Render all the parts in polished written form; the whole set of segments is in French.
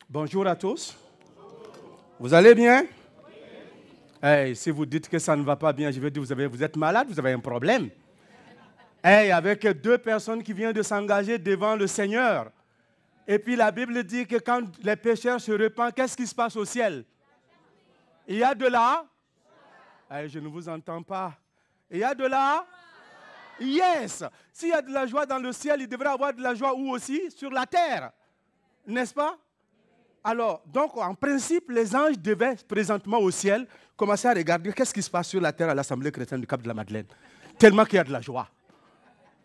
Bonjour à tous. Vous allez bien? Hey, si vous dites que ça ne va pas bien, je vais dire vous êtes malade, vous avez un problème. Hey, avec deux personnes qui viennent de s'engager devant le Seigneur. Et puis la Bible dit que quand les pécheurs se repentent, qu'est-ce qui se passe au ciel? Il y a de la... Hey, je ne vous entends pas. Il y a de la... Yes! S'il y a de la joie dans le ciel, il devrait y avoir de la joie où aussi? Sur la terre. N'est-ce pas? Alors, donc, en principe, les anges devaient, présentement au ciel, commencer à regarder qu'est-ce qui se passe sur la terre à l'Assemblée chrétienne du Cap de la Madeleine. Tellement qu'il y a de la joie.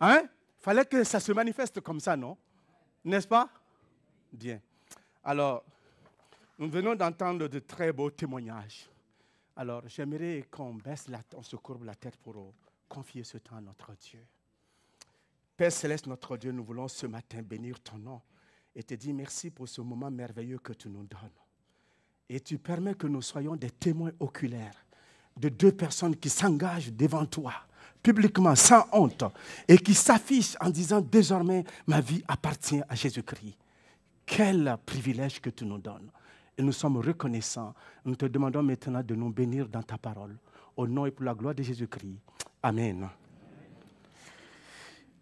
Hein? Il fallait que ça se manifeste comme ça, non? N'est-ce pas? Bien. Alors, nous venons d'entendre de très beaux témoignages. Alors, j'aimerais qu'on baisse on se courbe la tête pour confier ce temps à notre Dieu. Père Céleste, notre Dieu, nous voulons ce matin bénir ton nom et te dire merci pour ce moment merveilleux que tu nous donnes. Et tu permets que nous soyons des témoins oculaires de deux personnes qui s'engagent devant toi, publiquement, sans honte, et qui s'affichent en disant « Désormais, ma vie appartient à Jésus-Christ ». Quel privilège que tu nous donnes. Et nous sommes reconnaissants. Nous te demandons maintenant de nous bénir dans ta parole. Au nom et pour la gloire de Jésus-Christ. Amen.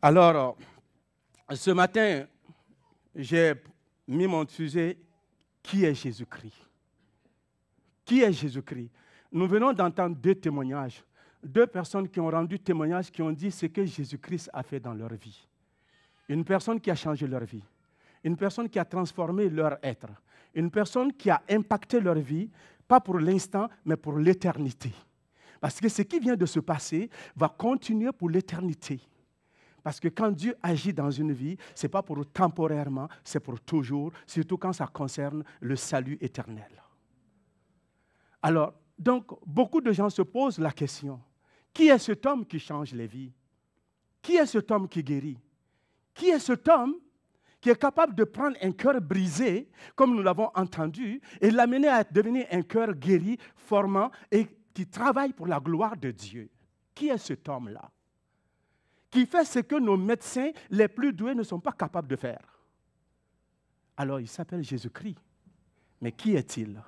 Alors, ce matin, j'ai mis mon sujet « Qui est Jésus-Christ » ? Qui est Jésus-Christ? Nous venons d'entendre deux témoignages. Deux personnes qui ont rendu témoignage, qui ont dit ce que Jésus-Christ a fait dans leur vie. Une personne qui a changé leur vie. Une personne qui a transformé leur être. Une personne qui a impacté leur vie, pas pour l'instant, mais pour l'éternité. Parce que ce qui vient de se passer va continuer pour l'éternité. Parce que quand Dieu agit dans une vie, ce n'est pas pour temporairement, c'est pour toujours, surtout quand ça concerne le salut éternel. Alors, donc, beaucoup de gens se posent la question, qui est cet homme qui change les vies? Qui est cet homme qui guérit? Qui est cet homme qui est capable de prendre un cœur brisé, comme nous l'avons entendu, et l'amener à devenir un cœur guéri, formant, et qui travaille pour la gloire de Dieu? Qui est cet homme-là? Qui fait ce que nos médecins les plus doués ne sont pas capables de faire. Alors, il s'appelle Jésus-Christ. Mais qui est-il?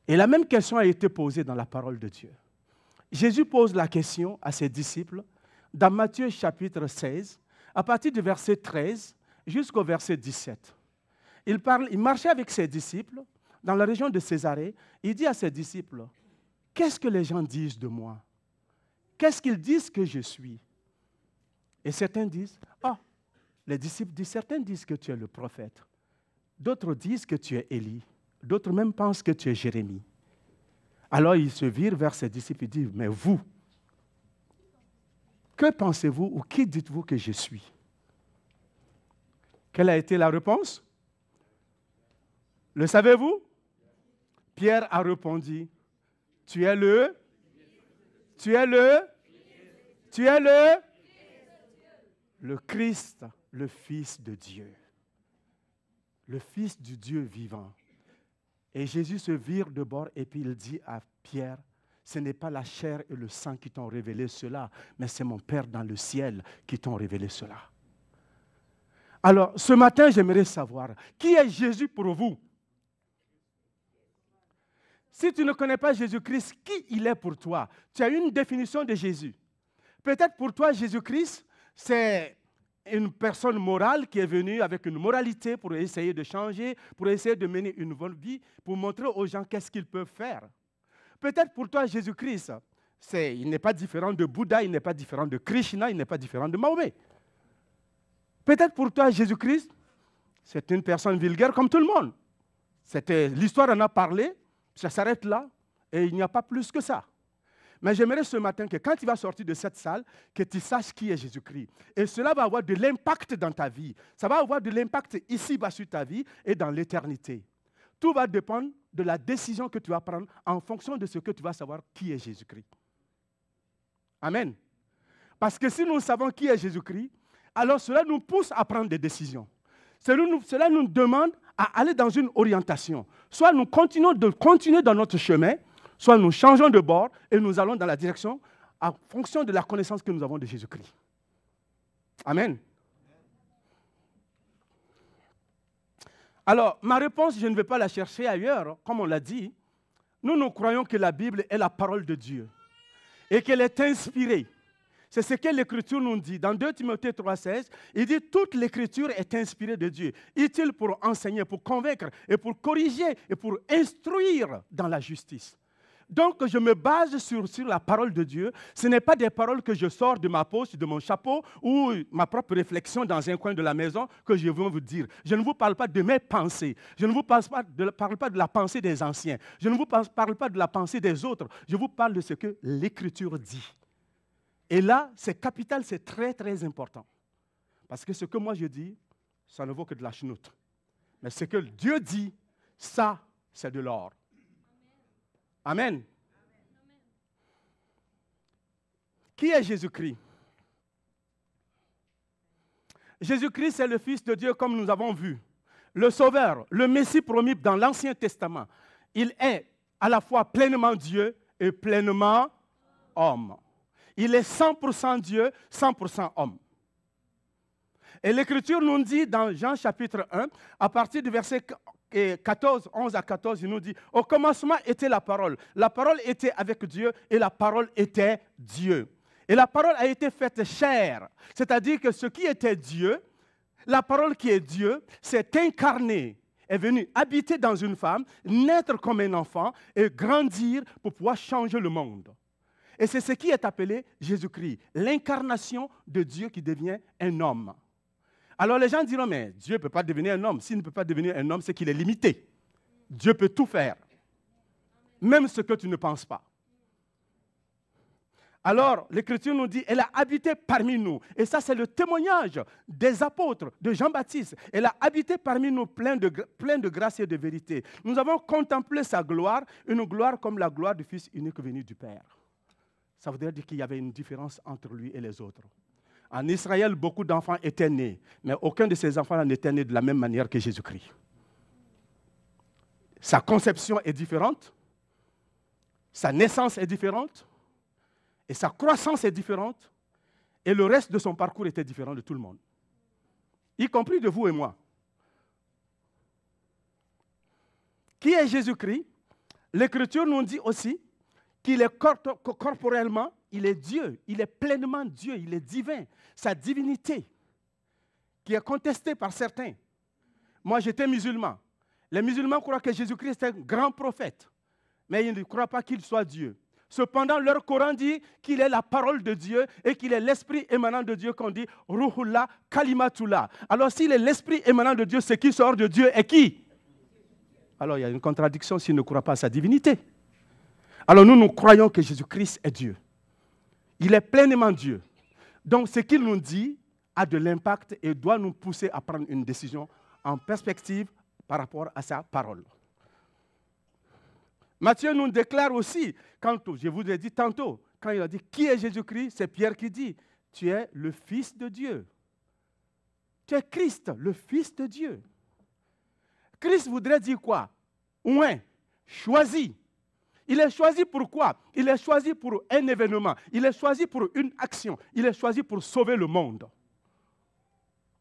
Et la même question a été posée dans la parole de Dieu. Jésus pose la question à ses disciples dans Matthieu chapitre 16, à partir du verset 13 jusqu'au verset 17. Il marchait avec ses disciples dans la région de Césarée. Il dit à ses disciples, « Qu'est-ce que les gens disent de moi? Qu'est-ce qu'ils disent que je suis? » Et certains disent, « Ah, les disciples disent, certains disent que tu es le prophète. D'autres disent que tu es Élie. D'autres même pensent que tu es Jérémie. » Alors ils se virent vers ses disciples et disent, « Mais vous, que pensez-vous ou qui dites-vous que je suis? » Quelle a été la réponse? Le savez-vous? Pierre a répondu, « Tu es le Christ, le Fils de Dieu. Le Fils du Dieu vivant. » Et Jésus se vire de bord et puis il dit à Pierre, « Ce n'est pas la chair et le sang qui t'ont révélé cela, mais c'est mon Père dans le ciel qui t'ont révélé cela. » Alors, ce matin, j'aimerais savoir, qui est Jésus pour vous? Si tu ne connais pas Jésus-Christ, qui il est pour toi? Tu as une définition de Jésus. Peut-être pour toi, Jésus-Christ, c'est une personne morale qui est venue avec une moralité pour essayer de changer, pour essayer de mener une bonne vie, pour montrer aux gens qu'est-ce qu'ils peuvent faire. Peut-être pour toi, Jésus-Christ, il n'est pas différent de Bouddha, il n'est pas différent de Krishna, il n'est pas différent de Mahomet. Peut-être pour toi, Jésus-Christ, c'est une personne vulgaire comme tout le monde. L'histoire en a parlé, ça s'arrête là, et il n'y a pas plus que ça. Mais j'aimerais ce matin que quand tu vas sortir de cette salle, que tu saches qui est Jésus-Christ. Et cela va avoir de l'impact dans ta vie. Ça va avoir de l'impact ici-bas sur ta vie et dans l'éternité. Tout va dépendre de la décision que tu vas prendre en fonction de ce que tu vas savoir qui est Jésus-Christ. Amen. Parce que si nous savons qui est Jésus-Christ, alors cela nous pousse à prendre des décisions. Cela nous demande à aller dans une orientation. Soit nous continuons dans notre chemin, soit nous changeons de bord et nous allons dans la direction en fonction de la connaissance que nous avons de Jésus-Christ. Amen. Alors, ma réponse, je ne vais pas la chercher ailleurs, comme on l'a dit. Nous croyons que la Bible est la parole de Dieu et qu'elle est inspirée. C'est ce que l'Écriture nous dit. Dans 2 Timothée 3,16, il dit « Toute l'Écriture est inspirée de Dieu, utile pour enseigner, pour convaincre, et pour corriger, et pour instruire dans la justice. » Donc, je me base sur la parole de Dieu. Ce n'est pas des paroles que je sors de ma poche, de mon chapeau, ou ma propre réflexion dans un coin de la maison que je viens vous dire. Je ne vous parle pas de mes pensées. Je ne vous parle pas de la pensée des anciens. Je ne vous parle pas de la pensée des autres. Je vous parle de ce que l'Écriture dit. Et là, c'est capital, c'est très, très important. Parce que ce que moi je dis, ça ne vaut que de la chenoute. Mais ce que Dieu dit, ça, c'est de l'or. Amen. Qui est Jésus-Christ? Jésus-Christ, c'est le Fils de Dieu, comme nous avons vu. Le Sauveur, le Messie promis dans l'Ancien Testament. Il est à la fois pleinement Dieu et pleinement homme. Il est 100% Dieu, 100% homme. Et l'Écriture nous dit dans Jean chapitre 1, à partir du verset 14, 11 à 14, il nous dit, au commencement était la parole était avec Dieu et la parole était Dieu. Et la parole a été faite chair, c'est-à-dire que ce qui était Dieu, la parole qui est Dieu, s'est incarnée, est venue habiter dans une femme, naître comme un enfant et grandir pour pouvoir changer le monde. Et c'est ce qui est appelé Jésus-Christ, l'incarnation de Dieu qui devient un homme. Alors les gens diront, mais Dieu ne peut pas devenir un homme. S'il ne peut pas devenir un homme, c'est qu'il est limité. Dieu peut tout faire, même ce que tu ne penses pas. Alors, l'Écriture nous dit, elle a habité parmi nous. Et ça, c'est le témoignage des apôtres, de Jean-Baptiste. Elle a habité parmi nous plein de grâce et de vérité. Nous avons contemplé sa gloire, une gloire comme la gloire du Fils unique venu du Père. Ça voudrait dire qu'il y avait une différence entre lui et les autres. En Israël, beaucoup d'enfants étaient nés, mais aucun de ces enfants n'était né de la même manière que Jésus-Christ. Sa conception est différente, sa naissance est différente, et sa croissance est différente, et le reste de son parcours était différent de tout le monde, y compris de vous et moi. Qui est Jésus-Christ? L'Écriture nous dit aussi qu'il est corporellement, il est Dieu, il est pleinement Dieu, il est divin. Sa divinité, qui est contestée par certains. Moi, j'étais musulman. Les musulmans croient que Jésus-Christ est un grand prophète, mais ils ne croient pas qu'il soit Dieu. Cependant, leur Coran dit qu'il est la parole de Dieu et qu'il est l'esprit émanant de Dieu qu'on dit « Ruhullah Kalimatullah ». Alors, s'il est l'esprit émanant de Dieu, ce qui sort de Dieu est qui? Alors, il y a une contradiction s'il ne croit pas à sa divinité. Alors, nous croyons que Jésus-Christ est Dieu. Il est pleinement Dieu. Donc, ce qu'il nous dit a de l'impact et doit nous pousser à prendre une décision en perspective par rapport à sa parole. Matthieu nous déclare aussi, je vous ai dit tantôt, quand il a dit « Qui est Jésus-Christ ?» c'est Pierre qui dit « Tu es le Fils de Dieu. Tu es Christ, le Fils de Dieu. » Christ voudrait dire quoi? Oint, choisi. Il est choisi pour quoi? Il est choisi pour un événement. Il est choisi pour une action. Il est choisi pour sauver le monde.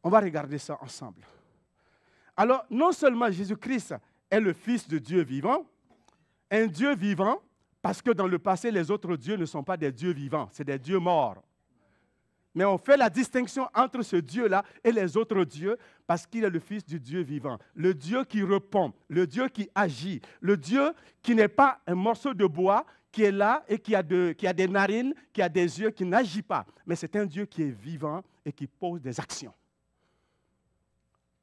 On va regarder ça ensemble. Alors, non seulement Jésus-Christ est le Fils de Dieu vivant, un Dieu vivant, parce que dans le passé, les autres dieux ne sont pas des dieux vivants, c'est des dieux morts. Mais on fait la distinction entre ce Dieu-là et les autres dieux parce qu'il est le Fils du Dieu vivant. Le Dieu qui répond, le Dieu qui agit, le Dieu qui n'est pas un morceau de bois qui est là et qui a des narines, qui a des yeux, qui n'agit pas. Mais c'est un Dieu qui est vivant et qui pose des actions.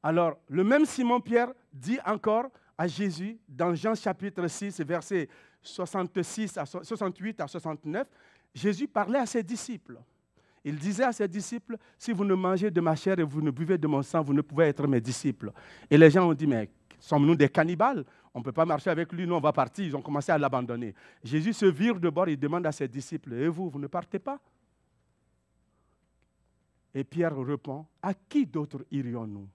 Alors, le même Simon-Pierre dit encore à Jésus, dans Jean chapitre 6, versets 68 à 69, Jésus parlait à ses disciples. Il disait à ses disciples, si vous ne mangez de ma chair et vous ne buvez de mon sang, vous ne pouvez être mes disciples. Et les gens ont dit, mais sommes-nous des cannibales? On ne peut pas marcher avec lui, nous on va partir. Ils ont commencé à l'abandonner. Jésus se vire de bord, il demande à ses disciples, et vous, vous ne partez pas? Et Pierre répond, à qui d'autre irions-nous?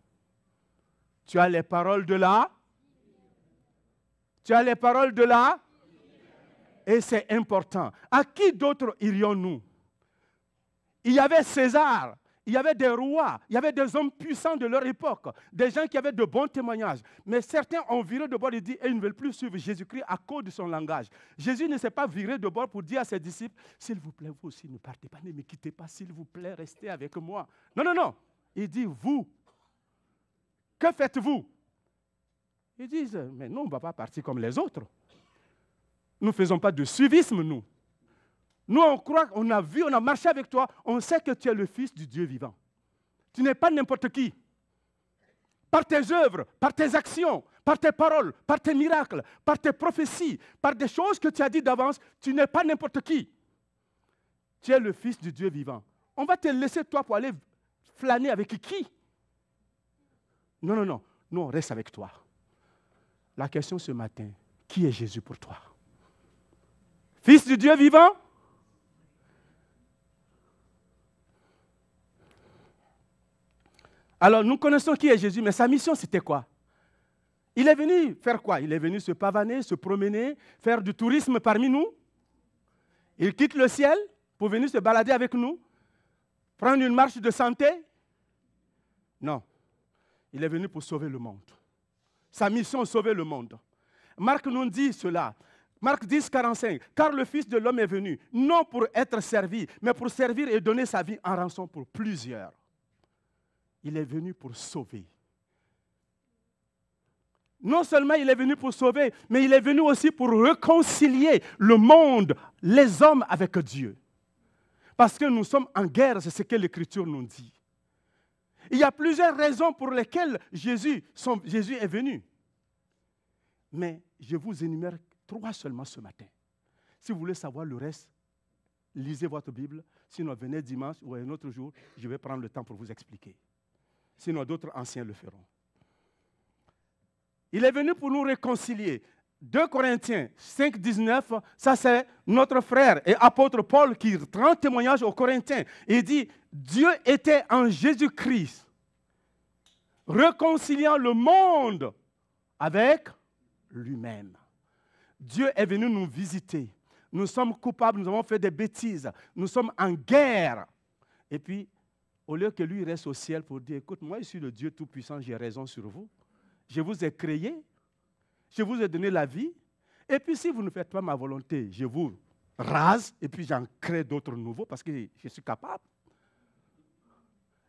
Tu as les paroles de là? Tu as les paroles de là? Et c'est important. À qui d'autre irions-nous? Il y avait César, Il y avait des rois, il y avait des hommes puissants de leur époque, des gens qui avaient de bons témoignages. Mais certains ont viré de bord et dit, et ils ne veulent plus suivre Jésus-Christ à cause de son langage. Jésus ne s'est pas viré de bord pour dire à ses disciples, s'il vous plaît, vous aussi ne partez pas, ne me quittez pas, s'il vous plaît, restez avec moi. Non, non, non. Il dit, vous, que faites-vous? Ils disent, mais nous, on ne va pas partir comme les autres. Nous ne faisons pas de suivisme, nous. Nous, on croit, on a vu, on a marché avec toi, on sait que tu es le Fils du Dieu vivant. Tu n'es pas n'importe qui. Par tes œuvres, par tes actions, par tes paroles, par tes miracles, par tes prophéties, par des choses que tu as dit d'avance, tu n'es pas n'importe qui. Tu es le Fils du Dieu vivant. On va te laisser toi pour aller flâner avec qui? Non, non, non. Nous, on reste avec toi. La question ce matin, qui est Jésus pour toi? Fils du Dieu vivant? Alors, nous connaissons qui est Jésus, mais sa mission, c'était quoi? Il est venu faire quoi? Il est venu se pavaner, se promener, faire du tourisme parmi nous. Il quitte le ciel pour venir se balader avec nous, prendre une marche de santé. Non, il est venu pour sauver le monde. Sa mission, sauver le monde. Marc nous dit cela. Marc 10, 45. Car le Fils de l'homme est venu, non pour être servi, mais pour servir et donner sa vie en rançon pour plusieurs. Il est venu pour sauver. Non seulement il est venu pour sauver, mais il est venu aussi pour réconcilier le monde, les hommes avec Dieu. Parce que nous sommes en guerre, c'est ce que l'Écriture nous dit. Il y a plusieurs raisons pour lesquelles Jésus est venu. Mais je vous énumère 3 seulement ce matin. Si vous voulez savoir le reste, lisez votre Bible. Sinon, venez dimanche ou un autre jour, je vais prendre le temps pour vous expliquer. Sinon, d'autres anciens le feront. Il est venu pour nous réconcilier. 2 Corinthiens 5, 19, ça c'est notre frère et apôtre Paul qui rend témoignage aux Corinthiens. Il dit, Dieu était en Jésus-Christ, réconciliant le monde avec lui-même. Dieu est venu nous visiter. Nous sommes coupables, nous avons fait des bêtises, nous sommes en guerre. Et puis, au lieu que lui reste au ciel pour dire, écoute, moi je suis le Dieu Tout-Puissant, j'ai raison sur vous. Je vous ai créé, je vous ai donné la vie. Et puis si vous ne faites pas ma volonté, je vous rase et puis j'en crée d'autres nouveaux parce que je suis capable.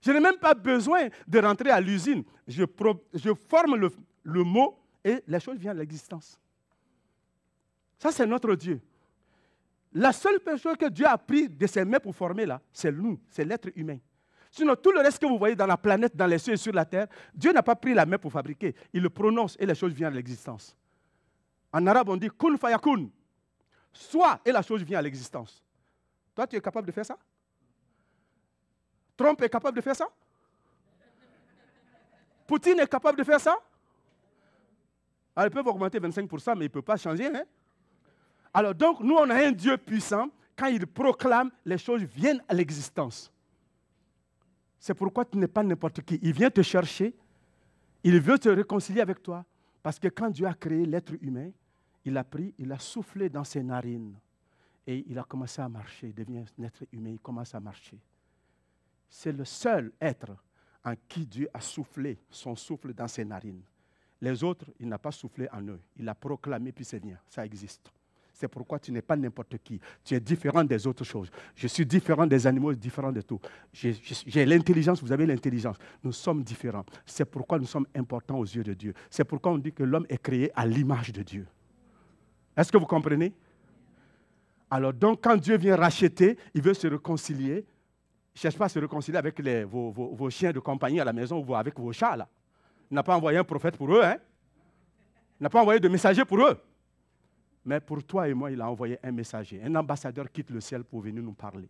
Je n'ai même pas besoin de rentrer à l'usine. Je forme le mot et les choses viennent à l'existence. Ça, c'est notre Dieu. La seule chose que Dieu a pris de ses mains pour former là, c'est nous, c'est l'être humain. Sinon, tout le reste que vous voyez dans la planète, dans les cieux et sur la terre, Dieu n'a pas pris la main pour fabriquer. Il le prononce et les choses viennent à l'existence. En arabe, on dit « kun fayakun ». Soit et la chose vient à l'existence. Toi, tu es capable de faire ça? Trump est capable de faire ça? Poutine est capable de faire ça? Alors, ils peuvent augmenter 25%, mais ils ne peuvent pas changer. Hein? Alors, donc, nous, on a un Dieu puissant. Quand il proclame, les choses viennent à l'existence. C'est pourquoi tu n'es pas n'importe qui. Il vient te chercher. Il veut te réconcilier avec toi. Parce que quand Dieu a créé l'être humain, il a pris, il a soufflé dans ses narines. Et il a commencé à marcher. Il devient un être humain, il commence à marcher. C'est le seul être en qui Dieu a soufflé son souffle dans ses narines. Les autres, il n'a pas soufflé en eux. Il a proclamé, puis c'est bien. Ça existe. C'est pourquoi tu n'es pas n'importe qui. Tu es différent des autres choses. Je suis différent des animaux, différent de tout. J'ai l'intelligence, vous avez l'intelligence. Nous sommes différents. C'est pourquoi nous sommes importants aux yeux de Dieu. C'est pourquoi on dit que l'homme est créé à l'image de Dieu. Est-ce que vous comprenez? Alors donc, quand Dieu vient racheter, il veut se réconcilier. Il ne cherche pas à se réconcilier avec vos chiens de compagnie à la maison ou avec vos chats. Là. Il n'a pas envoyé un prophète pour eux. Hein? Il n'a pas envoyé de messager pour eux. Mais pour toi et moi, il a envoyé un messager. Un ambassadeur quitte le ciel pour venir nous parler.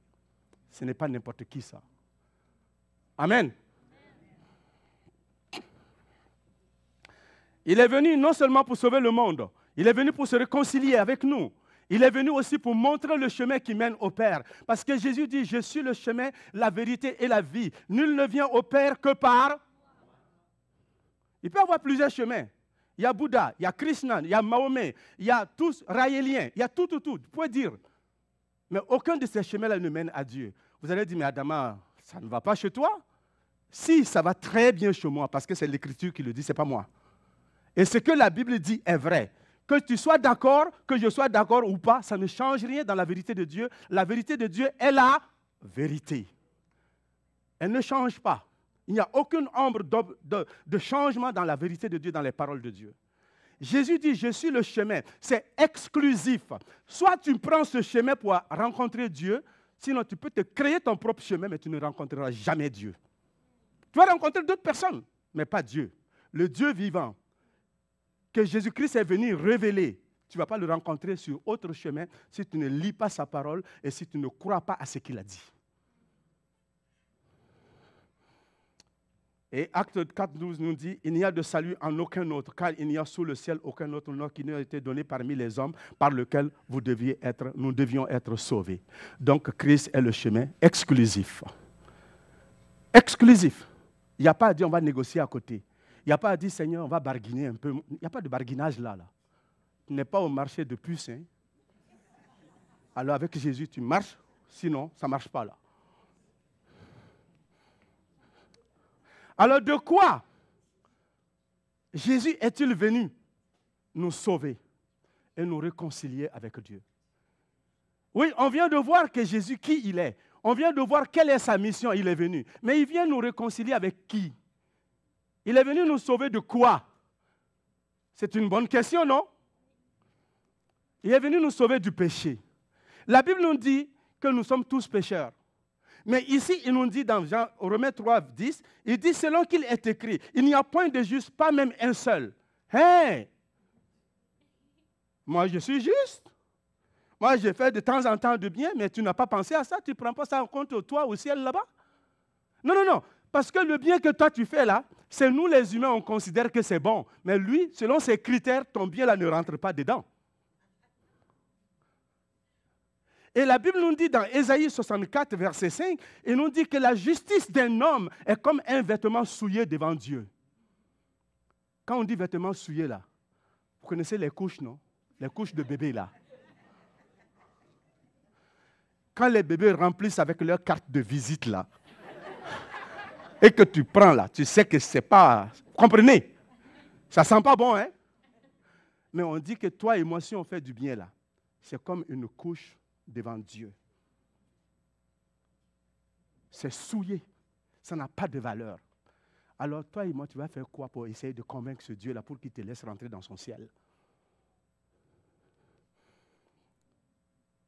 Ce n'est pas n'importe qui, ça. Amen. Il est venu non seulement pour sauver le monde, il est venu pour se réconcilier avec nous. Il est venu aussi pour montrer le chemin qui mène au Père. Parce que Jésus dit, je suis le chemin, la vérité et la vie. Nul ne vient au Père que par... Il peut y avoir plusieurs chemins. Il y a Bouddha, il y a Krishna, il y a Mahomet, il y a tous raéliens, il y a tout. Vous pouvez dire. Mais aucun de ces chemins-là ne mène à Dieu. Vous allez dire, mais Adama, Ça ne va pas chez toi? Si, ça va très bien chez moi, parce que c'est l'Écriture qui le dit, ce n'est pas moi. Et ce que la Bible dit est vrai. Que tu sois d'accord, que je sois d'accord ou pas, ça ne change rien dans la vérité de Dieu. La vérité de Dieu est la vérité. Elle ne change pas. Il n'y a aucune ombre de changement dans la vérité de Dieu, dans les paroles de Dieu. Jésus dit, je suis le chemin. C'est exclusif. Soit tu prends ce chemin pour rencontrer Dieu, sinon tu peux te créer ton propre chemin, mais tu ne rencontreras jamais Dieu. Tu vas rencontrer d'autres personnes, mais pas Dieu. Le Dieu vivant que Jésus-Christ est venu révéler, tu ne vas pas le rencontrer sur autre chemin si tu ne lis pas sa parole et si tu ne crois pas à ce qu'il a dit. Et Acte 4:12 nous dit, il n'y a de salut en aucun autre, car il n'y a sous le ciel aucun autre nom qui nous a été donné parmi les hommes par lequel nous devions être sauvés. Donc Christ est le chemin exclusif. Exclusif. Il n'y a pas à dire on va négocier à côté. Il n'y a pas à dire Seigneur, on va barguiner un peu. Il n'y a pas de barguinage là. Tu n'es pas au marché de puce. Hein? Alors avec Jésus, tu marches, sinon ça ne marche pas là. Alors de quoi Jésus est-il venu nous sauver et nous réconcilier avec Dieu? Oui, on vient de voir que Jésus, qui il est. On vient de voir quelle est sa mission, il est venu. Mais il vient nous réconcilier avec qui? Il est venu nous sauver de quoi? C'est une bonne question, non? Il est venu nous sauver du péché. La Bible nous dit que nous sommes tous pécheurs. Mais ici, il nous dit dans Romains 3:10, il dit selon qu'il est écrit, il n'y a point de juste, pas même un seul. Hey! Moi, je suis juste. Moi, j'ai fait de temps en temps de bien, mais tu n'as pas pensé à ça, tu ne prends pas ça en compte, toi, au ciel, là-bas? Non, non, non. Parce que le bien que toi, tu fais là, c'est nous, les humains, on considère que c'est bon. Mais lui, selon ses critères, ton bien là ne rentre pas dedans. Et la Bible nous dit dans Ésaïe 64, verset 5, il nous dit que la justice d'un homme est comme un vêtement souillé devant Dieu. Quand on dit vêtement souillé là, vous connaissez les couches, non? Les couches de bébé là. Quand les bébés remplissent avec leur carte de visite là, et que tu prends là, tu sais que c'est pas... Vous comprenez? Ça sent pas bon, hein? Mais on dit que toi et moi, si on fait du bien là, c'est comme une couche devant Dieu. C'est souillé. Ça n'a pas de valeur. Alors toi et moi, tu vas faire quoi pour essayer de convaincre ce Dieu-là pour qu'il te laisse rentrer dans son ciel?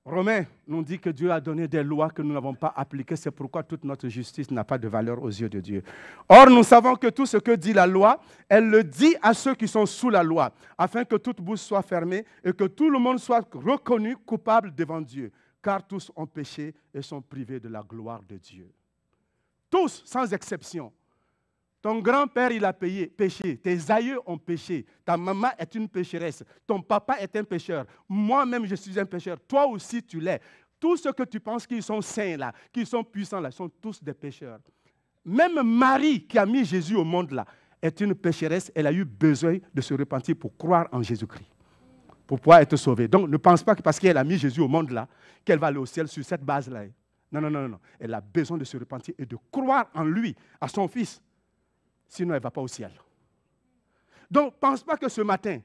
Romains nous dit que Dieu a donné des lois que nous n'avons pas appliquées. C'est pourquoi toute notre justice n'a pas de valeur aux yeux de Dieu. Or, nous savons que tout ce que dit la loi, elle le dit à ceux qui sont sous la loi, afin que toute bouche soit fermée et que tout le monde soit reconnu coupable devant Dieu. Car tous ont péché et sont privés de la gloire de Dieu. Tous, sans exception. Ton grand-père, il a péché. Tes aïeux ont péché. Ta maman est une pécheresse. Ton papa est un pécheur. Moi-même, je suis un pécheur. Toi aussi, tu l'es. Tous ceux que tu penses qu'ils sont saints là, qu'ils sont puissants là, sont tous des pécheurs. Même Marie, qui a mis Jésus au monde là, est une pécheresse. Elle a eu besoin de se repentir pour croire en Jésus-Christ, pour pouvoir être sauvée. Donc, ne pense pas que parce qu'elle a mis Jésus au monde là, qu'elle va aller au ciel sur cette base-là. Non, non, non, non. Elle a besoin de se repentir et de croire en lui, à son Fils. Sinon, elle ne va pas au ciel. Donc, ne pense pas que ce matin,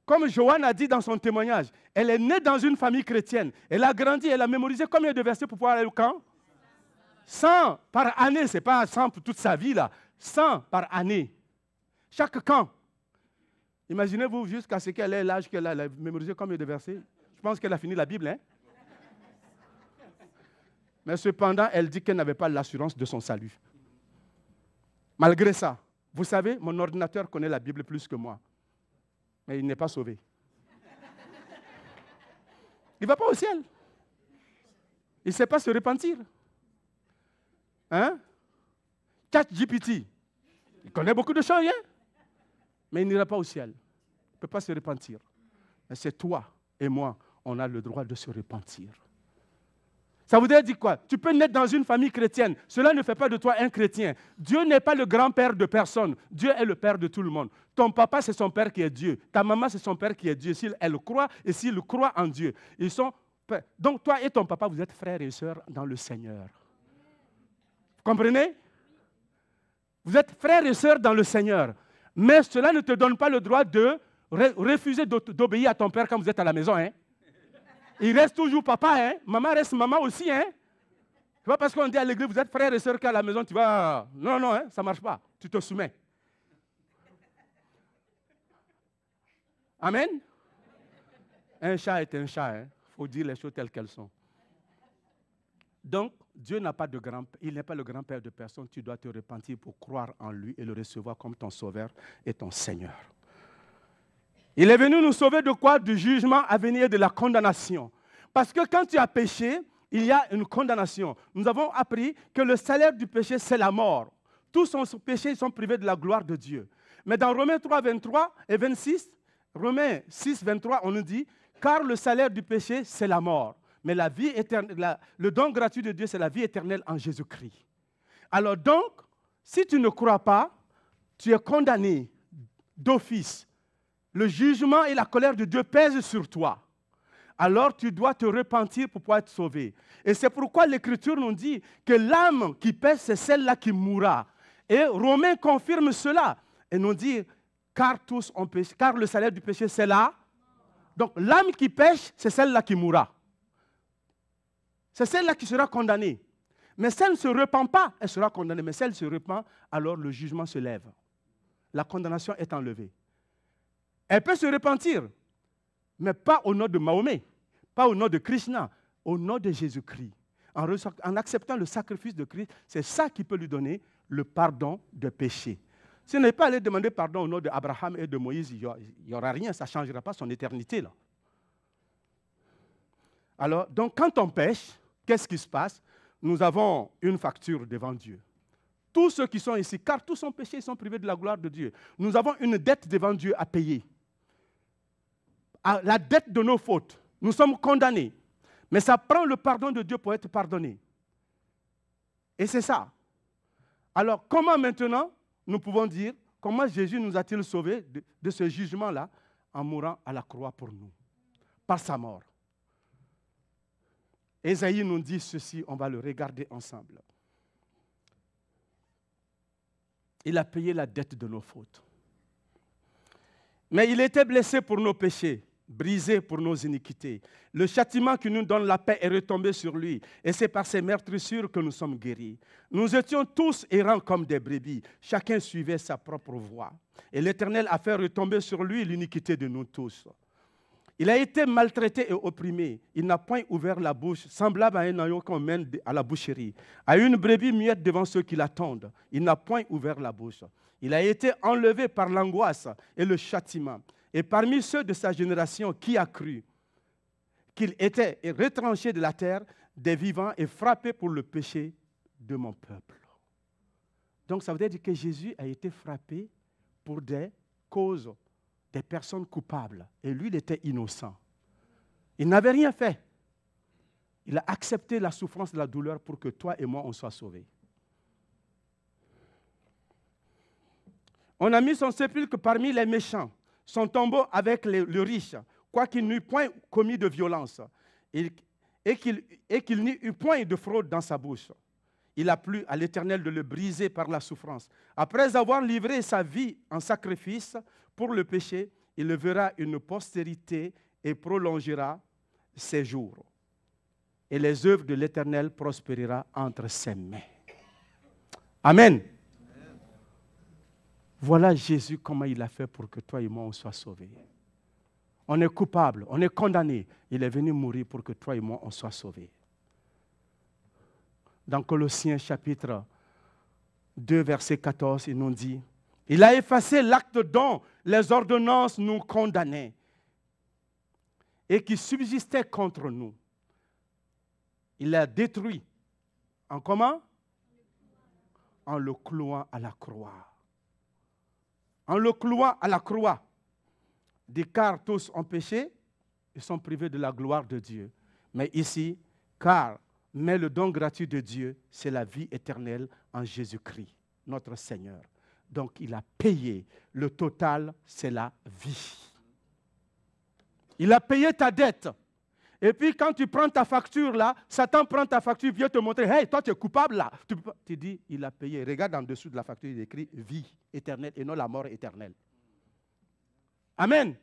comme Joanne a dit dans son témoignage, elle est née dans une famille chrétienne. Elle a grandi, elle a mémorisé combien de versets pour pouvoir aller au camp? 100 par année, ce n'est pas 100 pour toute sa vie, là. 100 par année. Chaque camp. Imaginez-vous jusqu'à ce qu'elle ait l'âge qu'elle a mémorisé combien de versets? Je pense qu'elle a fini la Bible, hein? Mais cependant, elle dit qu'elle n'avait pas l'assurance de son salut. Malgré ça, vous savez, mon ordinateur connaît la Bible plus que moi. Mais il n'est pas sauvé. Il ne va pas au ciel. Il ne sait pas se repentir. Hein? ChatGPT, il connaît beaucoup de choses, hein? Mais il n'ira pas au ciel. Il ne peut pas se repentir. Mais c'est toi et moi, on a le droit de se repentir. Ça voudrait dire quoi? Tu peux naître dans une famille chrétienne. Cela ne fait pas de toi un chrétien. Dieu n'est pas le grand-père de personne. Dieu est le père de tout le monde. Ton papa, c'est son père qui est Dieu. Ta maman, c'est son père qui est Dieu. S'il elle croit et s'il croit en Dieu, ils sont pères. Donc toi et ton papa, vous êtes frères et sœurs dans le Seigneur. Comprenez? Vous êtes frères et sœurs dans le Seigneur. Mais cela ne te donne pas le droit de refuser d'obéir à ton père quand vous êtes à la maison. Hein? Il reste toujours papa. Hein? Maman reste maman aussi. Hein? C'est pas parce qu'on dit à l'église, vous êtes frères et sœurs qu'à la maison, tu vas... Non, non, hein? Ça ne marche pas. Tu te soumets. Amen? Un chat est un chat. Il faut dire les choses telles qu'elles sont. Donc, Dieu n'a pas de grand-père. Il n'est pas le grand-père de personne. Tu dois te repentir pour croire en lui et le recevoir comme ton sauveur et ton Seigneur. Il est venu nous sauver de quoi? Du jugement à venir, de la condamnation. Parce que quand tu as péché, il y a une condamnation. Nous avons appris que le salaire du péché, c'est la mort. Tous nos péchés sont privés de la gloire de Dieu. Mais dans Romains 3, 23 et 26, Romains 6, 23, on nous dit, car le salaire du péché, c'est la mort. Mais la vie éternelle, le don gratuit de Dieu, c'est la vie éternelle en Jésus-Christ. Alors donc, si tu ne crois pas, tu es condamné d'office. Le jugement et la colère de Dieu pèsent sur toi. Alors tu dois te repentir pour pouvoir être sauvé. Et c'est pourquoi l'Écriture nous dit que l'âme qui pèche, c'est celle-là qui mourra. Et Romains confirme cela. Et nous dit, car tous ont péché, car le salaire du péché, c'est là. Donc l'âme qui pêche, c'est celle-là qui mourra. C'est celle-là qui sera condamnée. Mais si elle ne se repent pas, elle sera condamnée. Mais si elle se repent, alors le jugement se lève. La condamnation est enlevée. Elle peut se repentir, mais pas au nom de Mahomet, pas au nom de Krishna, au nom de Jésus-Christ. En acceptant le sacrifice de Christ, c'est ça qui peut lui donner le pardon de péché. Si elle n'est pas allé demander pardon au nom d'Abraham et de Moïse, il n'y aura rien, ça ne changera pas son éternité là. Alors, donc quand on pêche, qu'est-ce qui se passe? Nous avons une facture devant Dieu. Tous ceux qui sont ici, car tous sont péchés, ils sont privés de la gloire de Dieu. Nous avons une dette devant Dieu à payer. La dette de nos fautes. Nous sommes condamnés. Mais ça prend le pardon de Dieu pour être pardonné. Et c'est ça. Alors, comment maintenant nous pouvons dire, comment Jésus nous a-t-il sauvés de ce jugement-là en mourant à la croix pour nous, par sa mort? Ésaïe nous dit ceci, on va le regarder ensemble. Il a payé la dette de nos fautes. Mais il était blessé pour nos péchés, brisé pour nos iniquités. Le châtiment qui nous donne la paix est retombé sur lui. Et c'est par ses meurtrissures que nous sommes guéris. Nous étions tous errants comme des brebis. Chacun suivait sa propre voie. Et l'Éternel a fait retomber sur lui l'iniquité de nous tous. Il a été maltraité et opprimé. Il n'a point ouvert la bouche, semblable à un agneau qu'on mène à la boucherie, à une brebis muette devant ceux qui l'attendent. Il n'a point ouvert la bouche. Il a été enlevé par l'angoisse et le châtiment. Et parmi ceux de sa génération, qui a cru qu'il était retranché de la terre des vivants et frappé pour le péché de mon peuple. Donc ça veut dire que Jésus a été frappé pour des causes, des personnes coupables. Et lui, il était innocent. Il n'avait rien fait. Il a accepté la souffrance et la douleur pour que toi et moi, on soit sauvés. On a mis son sépulcre parmi les méchants, son tombeau avec le riche, quoiqu'il n'eût point commis de violence, et qu'il n'y eût point de fraude dans sa bouche. Il a plu à l'Éternel de le briser par la souffrance. Après avoir livré sa vie en sacrifice pour le péché, il le verra une postérité et prolongera ses jours. Et les œuvres de l'Éternel prospéreront entre ses mains. Amen. Voilà Jésus, comment il a fait pour que toi et moi, on soit sauvés. On est coupable, on est condamné. Il est venu mourir pour que toi et moi, on soit sauvés. Dans Colossiens chapitre 2, verset 14, il nous dit, « Il a effacé l'acte dont les ordonnances nous condamnaient et qui subsistait contre nous. Il l'a détruit. En comment? En le clouant à la croix. En le clouant à la croix. Car tous ont péché, ils sont privés de la gloire de Dieu. Mais ici, mais le don gratuit de Dieu, c'est la vie éternelle en Jésus-Christ, notre Seigneur. Donc, il a payé. Le total, c'est la vie. Il a payé ta dette. Et puis quand tu prends ta facture là, Satan prend ta facture, vient te montrer, hey, toi tu es coupable là. Tu dis, il a payé. Regarde en dessous de la facture, il écrit vie éternelle et non la mort éternelle. Amen.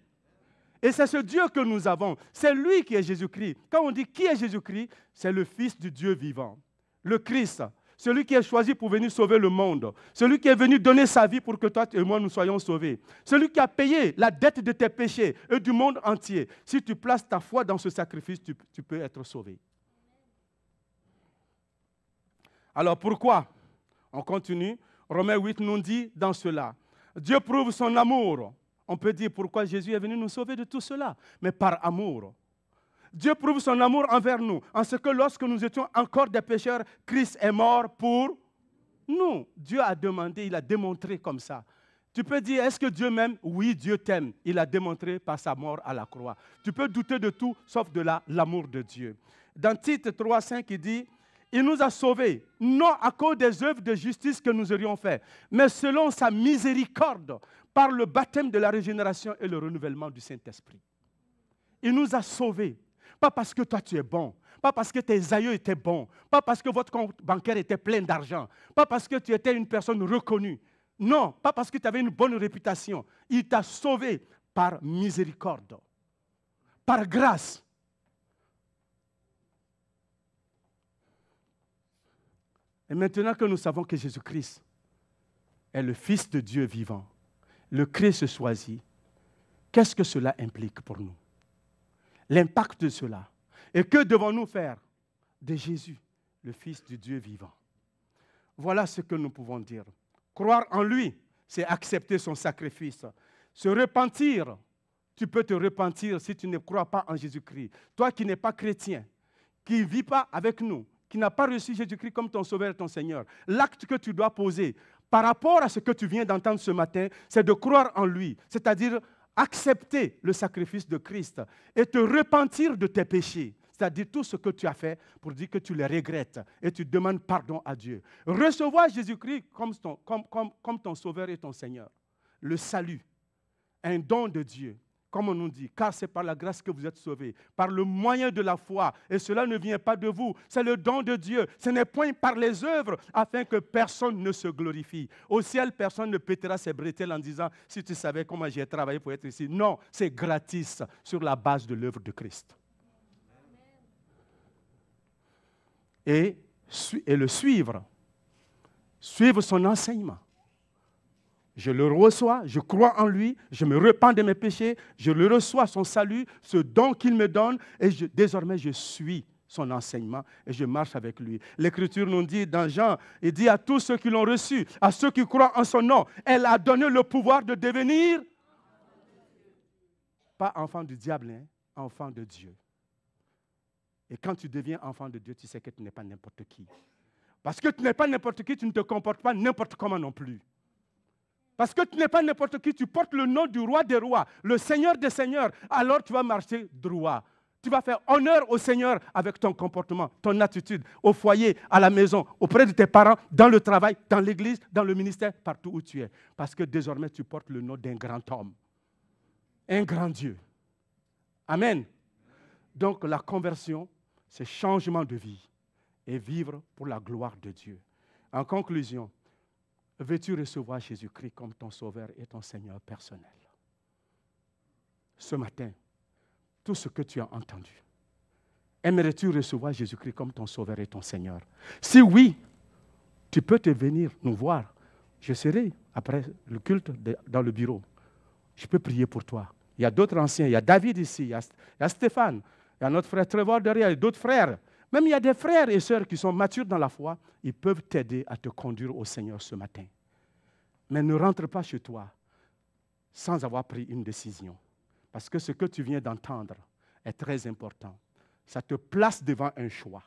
Et c'est ce Dieu que nous avons. C'est lui qui est Jésus-Christ. Quand on dit qui est Jésus-Christ, c'est le Fils du Dieu vivant. Le Christ, celui qui est choisi pour venir sauver le monde. Celui qui est venu donner sa vie pour que toi et moi nous soyons sauvés. Celui qui a payé la dette de tes péchés et du monde entier. Si tu places ta foi dans ce sacrifice, tu peux être sauvé. Alors pourquoi? On continue. Romains 8 nous dit dans cela. Dieu prouve son amour. On peut dire pourquoi Jésus est venu nous sauver de tout cela, mais par amour. Dieu prouve son amour envers nous, en ce que lorsque nous étions encore des pécheurs, Christ est mort pour nous. Dieu a demandé, il a démontré comme ça. Tu peux dire, est-ce que Dieu m'aime? Oui, Dieu t'aime. Il a démontré par sa mort à la croix. Tu peux douter de tout, sauf de l'amour de Dieu. Dans Tite 3,5, il dit, il nous a sauvés, non à cause des œuvres de justice que nous aurions faites, mais selon sa miséricorde, par le baptême de la régénération et le renouvellement du Saint-Esprit. Il nous a sauvés, pas parce que toi tu es bon, pas parce que tes aïeux étaient bons, pas parce que votre compte bancaire était plein d'argent, pas parce que tu étais une personne reconnue, non, pas parce que tu avais une bonne réputation. Il t'a sauvé par miséricorde, par grâce. Et maintenant que nous savons que Jésus-Christ est le Fils de Dieu vivant, le Christ choisi, qu'est-ce que cela implique pour nous? L'impact de cela. Et que devons-nous faire de Jésus, le Fils du Dieu vivant? Voilà ce que nous pouvons dire. Croire en lui, c'est accepter son sacrifice. Se repentir, tu peux te repentir si tu ne crois pas en Jésus-Christ. Toi qui n'es pas chrétien, qui ne vis pas avec nous, qui n'a pas reçu Jésus-Christ comme ton Sauveur et ton Seigneur, l'acte que tu dois poser par rapport à ce que tu viens d'entendre ce matin, c'est de croire en lui, c'est-à-dire accepter le sacrifice de Christ et te repentir de tes péchés, c'est-à-dire tout ce que tu as fait pour dire que tu les regrettes et tu demandes pardon à Dieu. Recevoir Jésus-Christ comme ton Sauveur et ton Seigneur. Le salut, un don de Dieu. Comme on nous dit, car c'est par la grâce que vous êtes sauvés, par le moyen de la foi. Et cela ne vient pas de vous, c'est le don de Dieu. Ce n'est point par les œuvres, afin que personne ne se glorifie. Au ciel, personne ne pétera ses bretelles en disant, si tu savais comment j'ai travaillé pour être ici. Non, c'est gratis, sur la base de l'œuvre de Christ. Et le suivre son enseignement. Je le reçois, je crois en lui, je me repens de mes péchés, je le reçois, son salut, ce don qu'il me donne, et désormais je suis son enseignement et je marche avec lui. L'Écriture nous dit dans Jean, il dit à tous ceux qui l'ont reçu, à ceux qui croient en son nom, elle a donné le pouvoir de devenir, pas enfant du diable, hein, enfant de Dieu. Et quand tu deviens enfant de Dieu, tu sais que tu n'es pas n'importe qui. Parce que tu n'es pas n'importe qui, tu ne te comportes pas n'importe comment non plus. Parce que tu n'es pas n'importe qui, tu portes le nom du roi des rois, le Seigneur des seigneurs, alors tu vas marcher droit. Tu vas faire honneur au Seigneur avec ton comportement, ton attitude, au foyer, à la maison, auprès de tes parents, dans le travail, dans l'église, dans le ministère, partout où tu es. Parce que désormais, tu portes le nom d'un grand homme, un grand Dieu. Amen. Donc la conversion, c'est changement de vie et vivre pour la gloire de Dieu. En conclusion, veux-tu recevoir Jésus-Christ comme ton Sauveur et ton Seigneur personnel? Ce matin, tout ce que tu as entendu, aimerais-tu recevoir Jésus-Christ comme ton Sauveur et ton Seigneur? Si oui, tu peux te venir nous voir. Je serai, après le culte, dans le bureau. Je peux prier pour toi. Il y a d'autres anciens, il y a David ici, il y a Stéphane, il y a notre frère Trevor derrière, il y a d'autres frères. Même il y a des frères et sœurs qui sont matures dans la foi, ils peuvent t'aider à te conduire au Seigneur ce matin. Mais ne rentre pas chez toi sans avoir pris une décision. Parce que ce que tu viens d'entendre est très important. Ça te place devant un choix.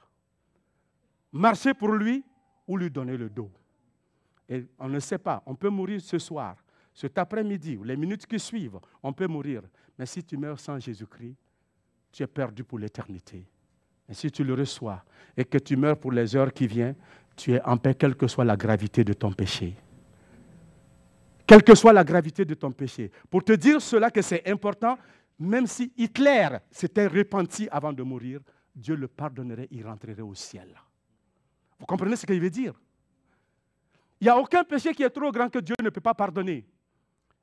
Marcher pour lui ou lui donner le dos. Et on ne sait pas, on peut mourir ce soir, cet après-midi, ou les minutes qui suivent, on peut mourir. Mais si tu meurs sans Jésus-Christ, tu es perdu pour l'éternité. Et si tu le reçois et que tu meurs pour les heures qui viennent, tu es en paix, quelle que soit la gravité de ton péché. Quelle que soit la gravité de ton péché. Pour te dire cela que c'est important, même si Hitler s'était repenti avant de mourir, Dieu le pardonnerait, il rentrerait au ciel. Vous comprenez ce qu'il veut dire? Il n'y a aucun péché qui est trop grand que Dieu ne peut pas pardonner.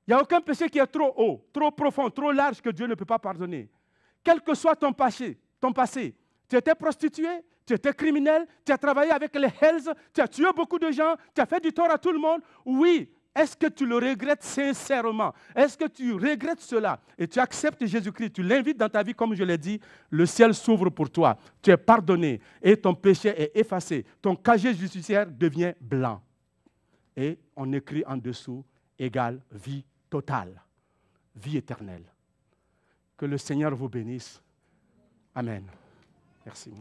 Il n'y a aucun péché qui est trop haut, trop profond, trop large que Dieu ne peut pas pardonner. Quel que soit ton passé, tu étais prostituée, tu étais criminel, tu as travaillé avec les Hells, tu as tué beaucoup de gens, tu as fait du tort à tout le monde. Oui, est-ce que tu le regrettes sincèrement? Est-ce que tu regrettes cela? Et tu acceptes Jésus-Christ, tu l'invites dans ta vie, comme je l'ai dit, le ciel s'ouvre pour toi. Tu es pardonné et ton péché est effacé. Ton casier judiciaire devient blanc. Et on écrit en dessous, égale vie totale, vie éternelle. Que le Seigneur vous bénisse. Amen. Merci.